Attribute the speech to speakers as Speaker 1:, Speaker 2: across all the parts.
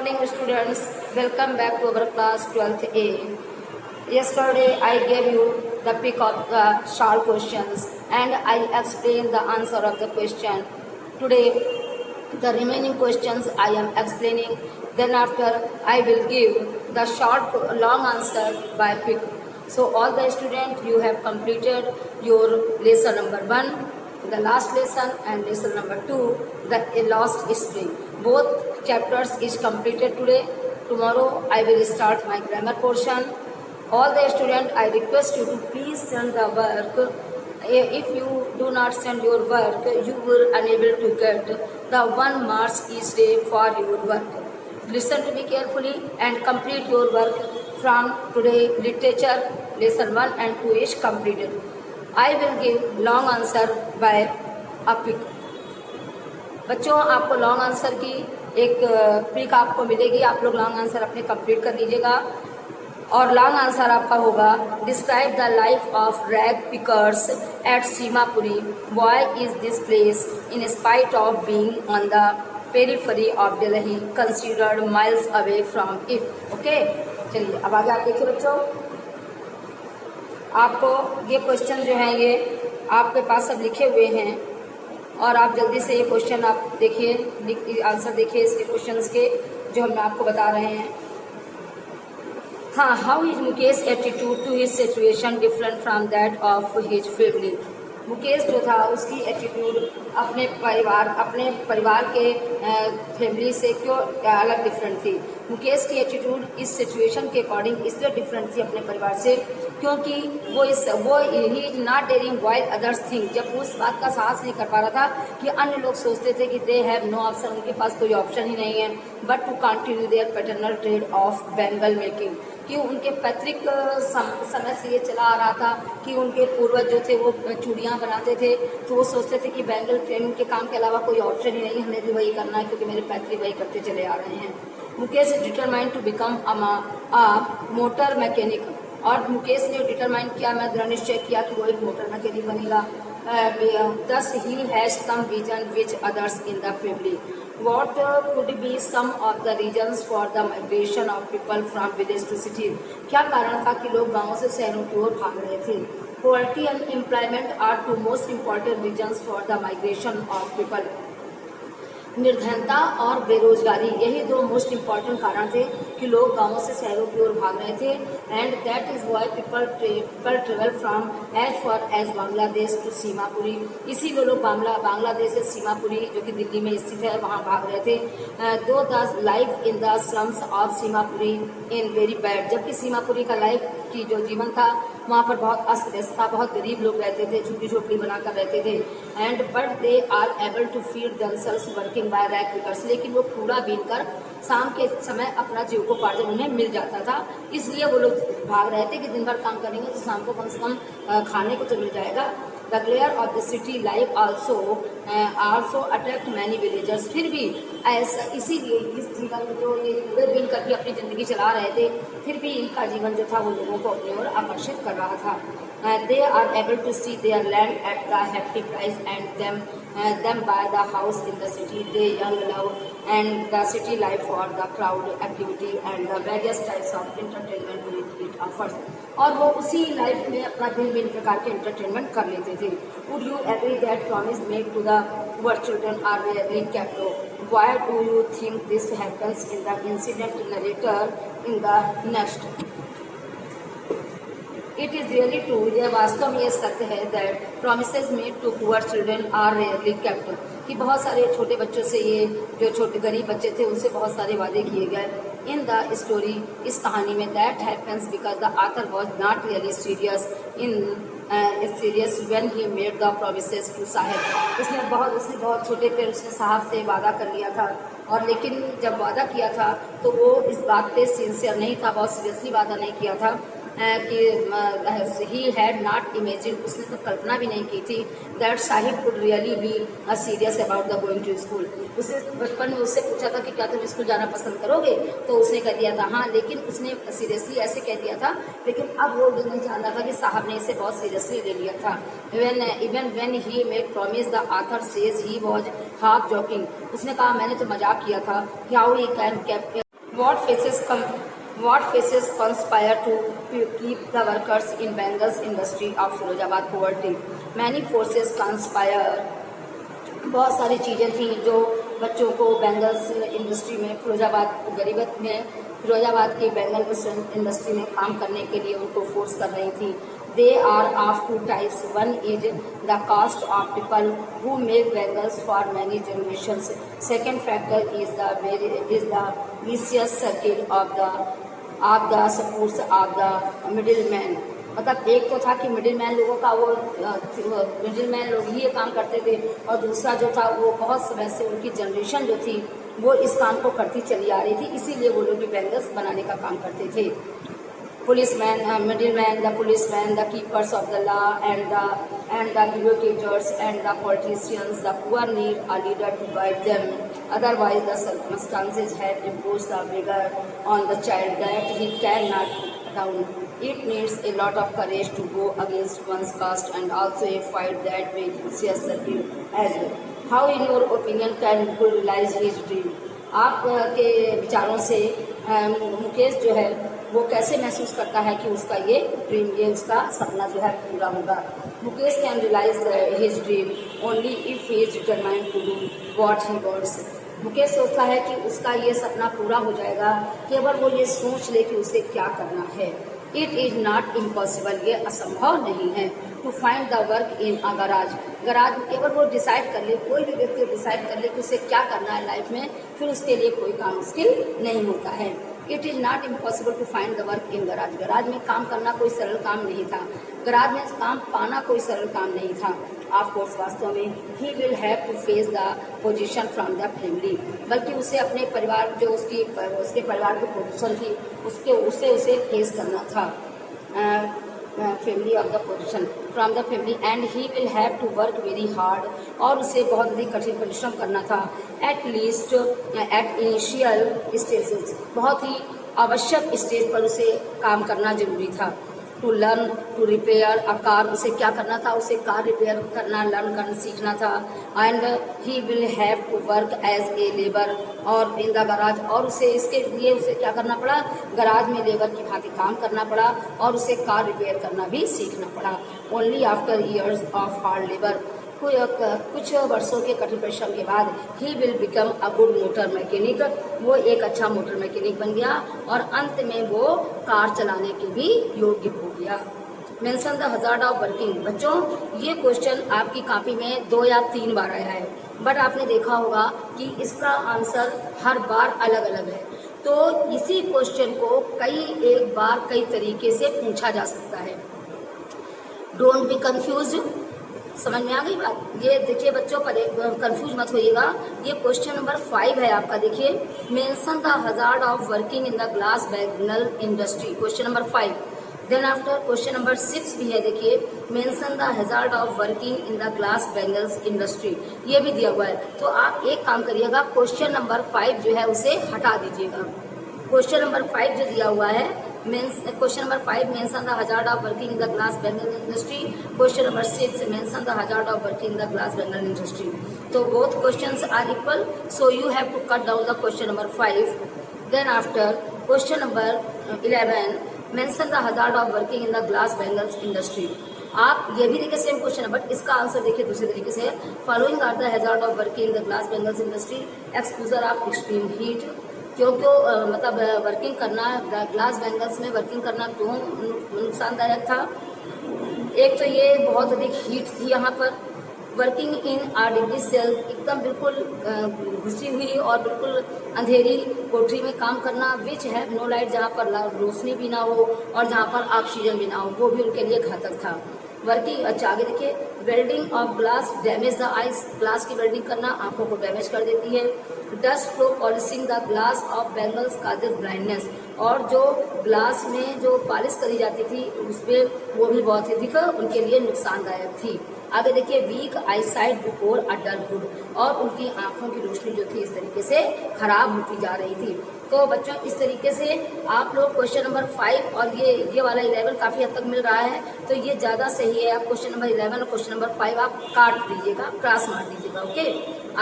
Speaker 1: morning, students. Welcome back to our class 12th A. Yesterday, I gave you the pick of the short questions and I explained the answer of the question. Today, the remaining questions I am explaining. Then after, I will give the long answer by pick. So, all the students, you have completed your lesson number 1, the last lesson, and lesson number 2, the lost spring. Both chapters is completed today. Tomorrow I will start my grammar portion. All the students, I request you to please send the work. If you do not send your work, you will unable to get the 1 marks each day for your work. Listen to me carefully and complete your work. From today, literature lesson 1 and 2 is completed. I will give long answer by a pick. बच्चों, आपको long answer की एक pick आपको मिलेगी. आप लोग long answer अपने complete कर लीजिएगा. और लॉन्ग आंसर आपका होगा, describe the life of rag pickers at Seemapuri. Why is this place in spite of being on the periphery of Delhi considered miles away from it. Okay, चलिए अब आगे आप देखिए बच्चों. आपको ये क्वेश्चन जो है ये आपके पास सब लिखे हुए हैं और आप जल्दी से ये क्वेश्चन आप देखिए, आंसर देखिए इसके क्वेश्चंस के जो हम आपको बता रहे हैं. हाँ, how is Mukesh attitude to his situation different from that of his family. Mukesh जो था उसकी एटीट्यूड अपने परिवार के फैमिली से क्यों अलग डिफरेंट थी. मुकेश की एटीट्यूड इस सिचुएशन के अकॉर्डिंग इसलिए डिफरेंट थी अपने परिवार से क्योंकि वो he is not daring while others thing. जब वो इस बात का साहस नहीं कर पा रहा था कि अन्य लोग सोचते थे कि दे हैव नो ऑप्शन, उनके पास कोई ऑप्शन ही नहीं है, but to continue their paternal trade of bangle making. कि उनके पैतृक समय से ये चला आ रहा था कि उनके पूर्वज जो थे वो चूड़ियाँ बनाते थे, तो वो सोचते थे कि बैंगल ट्रेनिंग के काम के अलावा कोई ऑप्शन ही नहीं, हमें भी वही करना है क्योंकि मेरे पैतृक वही करते चले आ रहे हैं. Mukesh determined to become a motor mechanic. और मुकेश ने डिटरमाइन किया, मैं दृढ़ निश्चय किया कि वो एक मोटर मैकेनिक बनेगा. Thus he has some vision which others in the family. What could be some of the reasons for the migration of people from village to city? क्या कारण था कि लोग गांवों से शहरों की ओर भाग रहे थे. Poverty and employment are two most important reasons for the migration of people. निर्धनता और बेरोजगारी, यही 2 मोस्ट इम्पॉर्टेंट कारण थे कि लोग गांवों से शहरों की ओर भाग रहे थे. And that is why people travel from as far as Bangladesh to Seemapuri. इसीलिए लोग बांग्लादेश से सीमापुरी जो कि दिल्ली में स्थित है वहां भाग रहे थे. दो the life in the slums of Seemapuri in very bad. जबकि सीमापुरी का लाइफ की जो जीवन था वहाँ पर बहुत अस्त व्यस्त था, बहुत गरीब लोग रहते थे, झुग्गी झोपड़ी बनाकर रहते थे. And but they are able to feed themselves working by rag pickers. लेकिन वो कूड़ा बीनकर शाम के समय अपना जीविकोपार्जन उन्हें मिल जाता था. इसलिए वो लोग भाग रहे थे कि दिन भर काम करेंगे तो शाम को कम से कम खाने को तो मिल जाएगा. The glare of the city life also attract many villagers. फिर भी ऐसा इसीलिए इस जीवन जो ये कूड़े बीन करके अपनी जिंदगी चला रहे थे, फिर भी इनका जीवन जो था वो लोगों को अपनी ओर आकर्षित कर रहा था. They are able to see their land at the hefty price and them buy the house in the city. They young love and the city life for the crowd activity and the various types of entertainment it offers. और वो उसी life में अपना भिन्न प्रकार के entertainment कर लेते थे. Would you agree that promise made to the poor children are rarely kept? Why do you think this happens in the incident narrated in the next? It is really true. यह वास्तव में ये सत्य है that promises made to poor children are rarely kept. कि बहुत सारे छोटे बच्चों से, ये जो छोटे गरीब बच्चे थे उनसे बहुत सारे वादे किए गए. इन द स्टोरी, इस कहानी में, that happens because the author was not really serious when he made the promises to Saheb. उसने बहुत छोटे पे उसने साहब से वादा कर लिया था, और लेकिन जब वादा किया था तो वो इस बात पे सिंसियर नहीं था, बहुत सीरियसली वादा नहीं किया था कि ही हैड नॉट इमेजिन, उसने तो कल्पना भी नहीं की थी that Saheb could really be serious about the going to school. उसने बचपन में उससे पूछा था कि क्या तुम स्कूल जाना पसंद करोगे, तो उसने कह दिया था हाँ, लेकिन उसने सीरियसली ऐसे कह दिया था. लेकिन अब वो नहीं जानता था कि साहब ने इसे बहुत सीरियसली ले लिया था. Even when he made promise the author says he was half joking. उसने कहा मैंने तो मजाक किया था. How he can What faces conspire to keep the workers in Bengals industry of Firozabad poverty? Many forces conspire. बहुत सारी चीज़ें थी जो बच्चों को बैंगल्स इंडस्ट्री में फिरोजाबाद की बैंगल इंडस्ट्री में काम करने के लिए उनको फोर्स कर रही थी. They are of two types. One is the caste of people who make bangles for many generations. Second factor is the vicious circle of the supports of the middle man. मतलब एक तो था कि middle man लोगों का middle man लोग ही ये काम करते थे, और दूसरा जो था वो बहुत समय से उनकी जनरेशन जो थी वो इस काम को करती चली आ रही थी, इसीलिए वो लोग बैंगल्स बनाने का काम करते थे. Policeman, middleman, the policeman, the keepers of the law, and the bureaucrats and the politicians. The poor need a leader to guide them. Otherwise, the circumstances have imposed the beggar on the child that he cannot put down. It needs a lot of courage to go against one's caste and also a fight that way vicious circle as well. How, in your opinion, can people realize his dream? आप के विचारों से मुकेश जो है वो कैसे महसूस करता है कि उसका ये ड्रीम, ये उसका सपना जो है पूरा होगा. Mukesh can realise his dream only if he is determined to do what he wants. Mukesh सोचता है कि उसका ये सपना पूरा हो जाएगा केवल वो ये सोच ले कि उसे क्या करना है. It is not impossible. ये असंभव नहीं है. To find the work in a garage. Garage केवल वो डिसाइड कर ले, कोई भी व्यक्ति डिसाइड कर ले कि उसे क्या करना है लाइफ में, फिर उसके लिए कोई काम मुश्किल नहीं होता है. It is not impossible to find the work in garage. Garage में काम करना कोई सरल काम नहीं था. गराज में काम पाना कोई सरल काम नहीं था. ऑफ कोर्स वास्तव में he will have to face the position from the family. बल्कि उसे अपने परिवार जो उसके परिवार की पोजीशन थी उसे फेस करना था. Family of the position from the family and he will have to work very hard. और उसे बहुत अधिक कठिन परिश्रम करना था. At least at initial stages. बहुत ही आवश्यक स्टेज पर उसे काम करना जरूरी था. To learn to repair a car. उसे क्या करना था, उसे कार रिपेयर करना, लर्न करना सीखना था. And he will have to work as a labour or in the garage. और उसे इसके लिए उसे क्या करना पड़ा, गराज में लेबर की भांति काम करना पड़ा और उसे कार रिपेयर करना भी सीखना पड़ा. Only after years of hard labour. कुछ वर्षों के कठिन परिश्रम के बाद he will become a good motor mechanic. वो एक अच्छा मोटर मैकेनिक बन गया और अंत में वो कार चलाने के भी योग्य हो गया. Mention the hazard of working. बच्चों ये क्वेश्चन आपकी कॉपी में 2 या 3 बार आया है, बट आपने देखा होगा कि इसका आंसर हर बार अलग अलग है. तो इसी क्वेश्चन को एक बार कई तरीके से पूछा जा सकता है. Don't be confuse. समझ में आ गई बात. ये देखिए बच्चों, कंफ्यूज मत होइएगा. ये क्वेश्चन नंबर 5 है आपका. देखिए, mention the hazard of working in the glass bangle industry. Question number 5. Then after question number 6 भी है. देखिए, mention the hazard of working in the glass bangles industry. ये भी दिया हुआ है. तो आप एक काम करिएगा, क्वेश्चन नंबर 5 जो है उसे हटा दीजिएगा. क्वेश्चन नंबर 5 जो दिया हुआ है, question number 5 mention the hazard of working in the glass bangle industry. Question number 6 mention the hazard of working in the glass bangle industry. तो both questions are equal, so you have to cut down the question number 5. Then after question number 11 mention the hazard of working in the glass bangles industry. आप ये भी देखिए same question है, but इसका answer देखिए दूसरे तरीके से. Following are the hazard of working in the glass bangles industry. Exposure of extreme heat. क्यों मतलब वर्किंग करना, ग्लास बैंगल्स में वर्किंग करना क्यों नुकसानदायक था. एक तो ये बहुत अधिक हीट थी यहाँ पर. वर्किंग इन डिग्री सेल, एकदम बिल्कुल घुसी हुई और बिल्कुल अंधेरी कोठरी में काम करना. विच है नो लाइट, जहाँ पर रोशनी भी ना हो और जहाँ पर ऑक्सीजन भी ना हो, वो भी उनके लिए घातक था. वर्किंग, अच्छा आगे देखिए, welding of glass damage the ice. Glass की वेल्डिंग करना आंखों को डैमेज कर देती है. Dust flow polishing the glass of bangles causes blindness. और जो ग्लास में जो पॉलिश करी जाती थी उसमें वो भी बहुत अधिक उनके लिए नुकसानदायक थी. आगे देखिए, weak eye sight before adulthood. और उनकी आंखों की रोशनी जो थी इस तरीके से खराब होती जा रही थी. तो बच्चों इस तरीके से आप लोग क्वेश्चन नंबर 5 और ये वाला 11 काफ़ी हद तक मिल रहा है, तो ये ज़्यादा सही है. आप क्वेश्चन नंबर 11 और क्वेश्चन नंबर 5 आप काट दीजिएगा, क्रॉस मार दीजिएगा. ओके,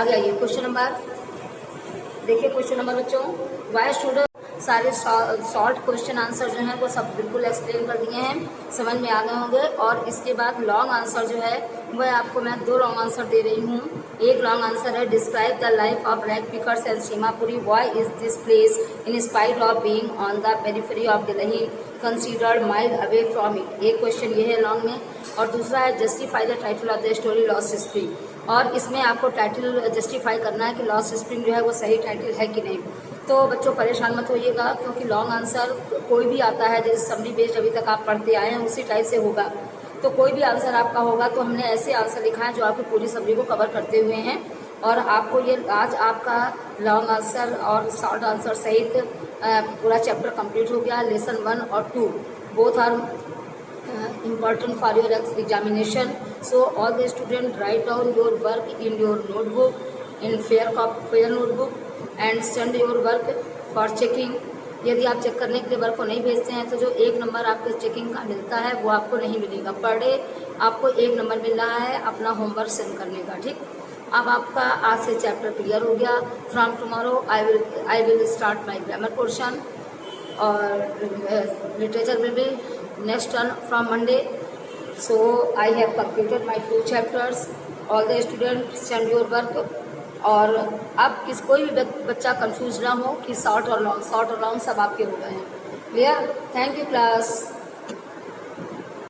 Speaker 1: आगे आइए क्वेश्चन नंबर. देखिए क्वेश्चन नंबर बच्चों, वाई शुड सारे शॉर्ट क्वेश्चन आंसर जो हैं वो सब बिल्कुल एक्सप्लेन कर दिए हैं, समझ में आ गए होंगे। और इसके बाद लॉन्ग आंसर जो है वह आपको मैं 2 लॉन्ग आंसर दे रही हूँ। एक लॉन्ग आंसर है, describe the life of rag pickers and Seemapuri, why is this place in spite of being on the periphery of Delhi considered mile away from it. एक क्वेश्चन ये है लॉन्ग में। और दूसरा है, justify the title of the story lost spring, और इसमें आपको टाइटल जस्टिफाई करना है कि लॉस्ट स्प्रिंग जो है वो सही टाइटल है कि नहीं। तो बच्चों परेशान मत होइएगा, क्योंकि लॉन्ग आंसर कोई भी आता है जैसे समरी बेस्ड अभी तक आप पढ़ते आए हैं उसी टाइप से होगा। तो कोई भी आंसर आपका होगा तो हमने ऐसे आंसर लिखा है जो आपकी पूरी समरी को कवर करते हुए हैं। और आपको ये आज आपका लॉन्ग आंसर और शॉर्ट आंसर सहित पूरा चैप्टर कंप्लीट हो गया। लेसन 1 और 2 both are important for your examination. So all the students write down your work in your notebook, in fair notebook and send your work for checking. यदि आप check करने के लिए वर्क को नहीं भेजते हैं तो जो 1 नंबर आपको चेकिंग का मिलता है वो आपको नहीं मिलेगा। पर डे आपको 1 नंबर मिल रहा है अपना होमवर्क सेंड करने का, ठीक। अब आपका आज से चैप्टर क्लियर हो गया। From tomorrow I will start my grammar portion और literature will be next turn from Monday. So I have completed my 2 chapters. All the students send your work. और अब कोई भी बच्चा कंफ्यूज ना हो कि शॉर्ट और लॉन्ग सब आपके हो गए हैं। क्लियर? Thank you class.